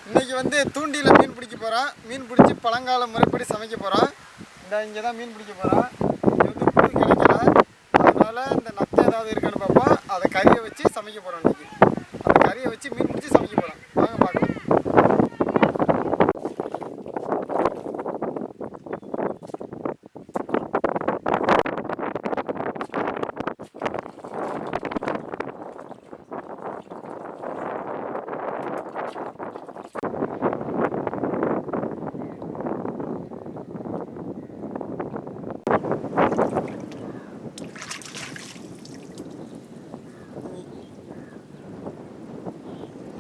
இன்றைக்கி வந்து தூண்டியில் மீன் பிடிக்க போகிறோம். மீன் பிடிச்சி பழங்கால முறைப்படி சமைக்க போகிறோம். இங்கே தான் மீன் பிடிக்க போகிறோம். இங்கே வந்து புழு கிடைக்கல, அதனால் இந்த நத்தை ஏதாவது இருக்கான்னு பார்ப்போம். அதை கறியை வச்சு சமைக்க போகிறோம். இன்றைக்கி அந்த கறியை வச்சு மீன் பிடிச்சி சமைக்க போகிறோம். வாங்க பார்க்கலாம்.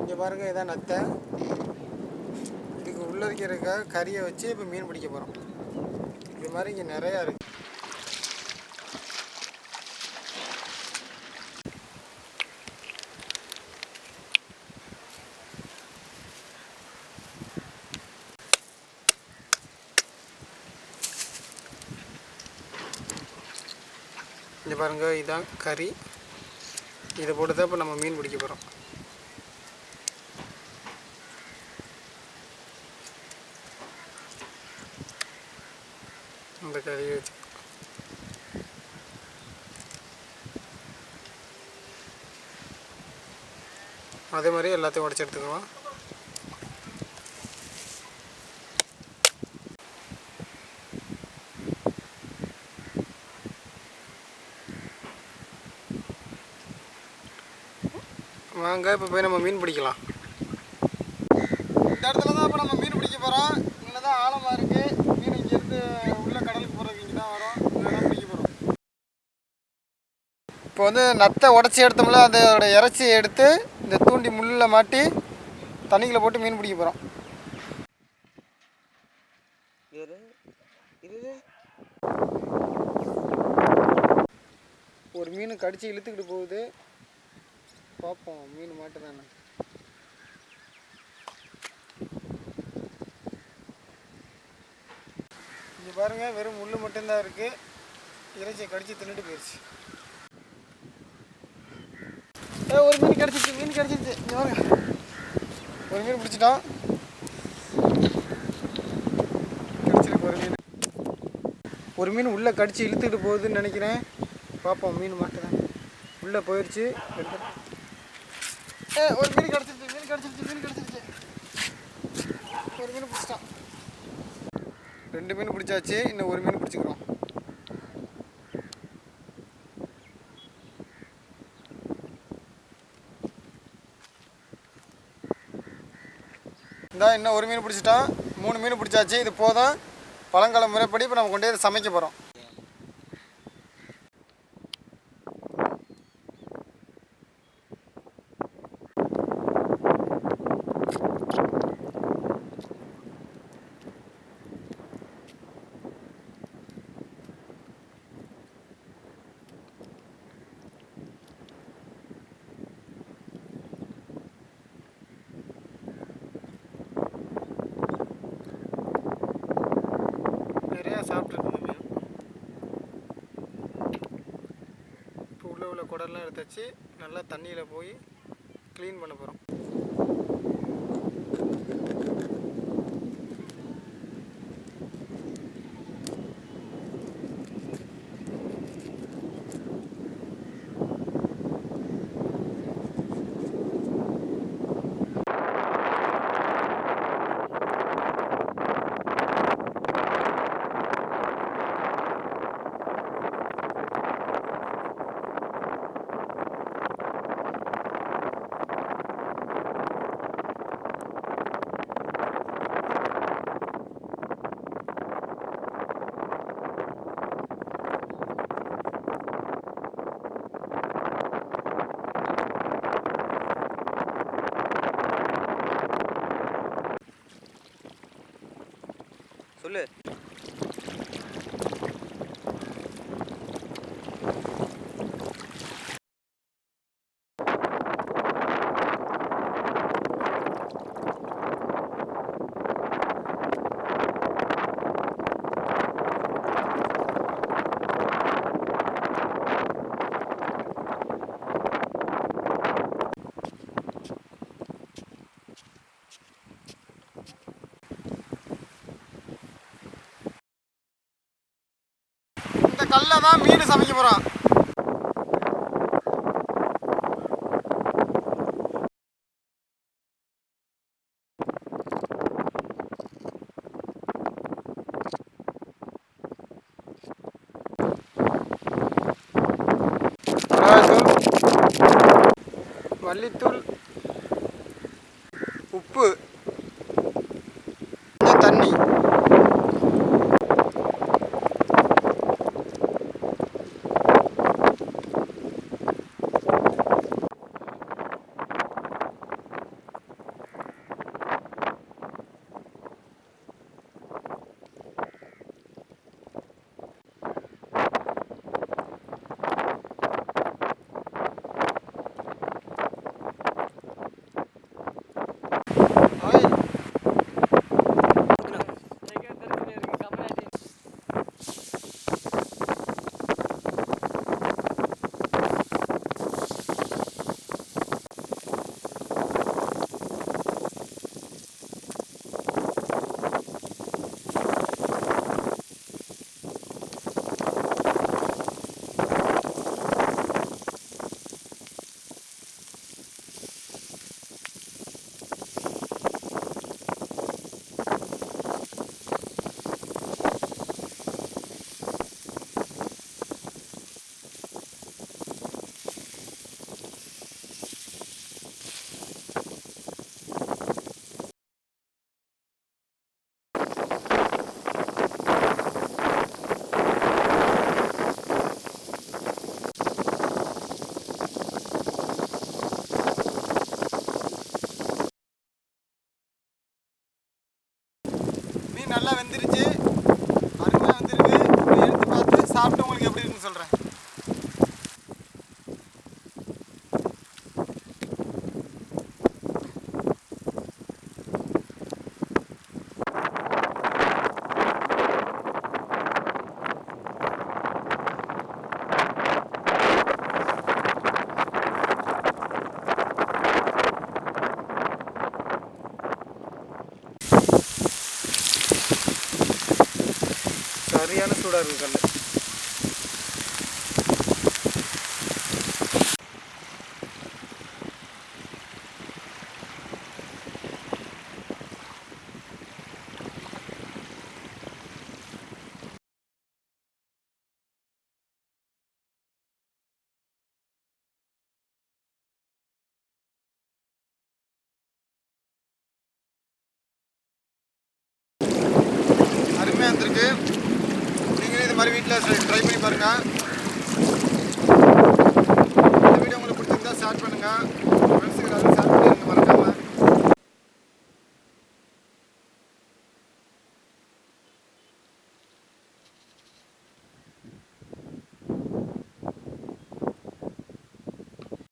இங்கே பாருங்கள், இதான் நத்தை. இதுக்கு உள்ளே இருக்கிறதுக்காக கறியை வச்சு இப்போ மீன் பிடிக்க போகிறோம். இது மாதிரி இங்கே நிறையா இருக்குது. இங்கே பாருங்கள், இதுதான் கறி. இதை போட்டு தான் இப்போ நம்ம மீன் பிடிக்க போகிறோம். இந்த கறியை வச்சு அதே மாதிரி எல்லாத்தையும் உடச்சி எடுத்துக்குவோம். வாங்க இப்போ போய் நம்ம மீன் பிடிக்கலாம். இந்த இடத்துல தான் இப்போ நம்ம மீன் பிடிக்க போகிறோம். இங்கே தான் ஆழமாக இருக்குது. மீன் இங்கேருந்து உள்ள கடலுக்கு போகிறதுக்கு இங்கே தான் வரும். இங்கே தான் பிடிக்க போகிறோம். இப்போ வந்து நத்தை உடச்சி எடுத்தோம்ல, அதோட இறைச்சி எடுத்து இந்த தூண்டி முள்ளில் மாட்டி தண்ணிக்குள்ளே போட்டு மீன் பிடிக்க போகிறோம். ஒரு மீன் கடிச்சு இழுத்துக்கிட்டு போகுது. பார்ப்போம் மீன் மாட்டுதானே. இங்கே பாருங்கள், வெறும் முள் மட்டும்தான் இருக்குது. இறைச்சியை கடிச்சு தின்னுட்டு போயிடுச்சு. ஒரு மீன் கிடச்சிச்சு. இங்கே பாருங்க, ஒரு மீன் பிடிச்சிட்டோம். கிடச்சிருக்கு ஒரு மீன் உள்ளே கடிச்சு இழுத்துக்கிட்டு போகுதுன்னு நினைக்கிறேன். பார்ப்போம் மீன் மாட்டுதான். உள்ளே போயிடுச்சு. ஒரு மீன் கிடச்சிருச்சு. ஒரு மீன் பிடிச்சிட்டான். 2 மீன் பிடிச்சாச்சு. இன்னும் ஒரு மீன் பிடிச்சிக்கிறோம். இன்னும் ஒரு மீன் பிடிச்சிட்டோம். 3 மீன் பிடிச்சாச்சு. இது போதும். பழங்கால முறைப்படி இப்போ நம்ம கொண்டு போய் சமைக்க போகிறோம். நிறையா சாப்பிட்ருக்கு மீன். இப்போ உள்ள குடல்லாம் எடுத்தாச்சு. நல்லா தண்ணியில் போய் க்ளீன் பண்ண போகிறோம். சொல்லு. இந்த கல்ல தான் மீன் சமைக்க போகிறோம். மல்லித்தூள், உப்பு, தண்ணி. நல்லா வெந்துருச்சு, அருமையாக வந்துருக்கு. எடுத்து பார்த்து சாப்பிட்டு உங்களுக்கு எப்படி இருக்குன்னு சொல்கிறேன். சரியான சூடாக இருக்குது கல். அருமையாக இருந்திருக்கு. நீங்களும் இது மாதிரி வீட்டில் ட்ரை பண்ணி பாருங்கள்.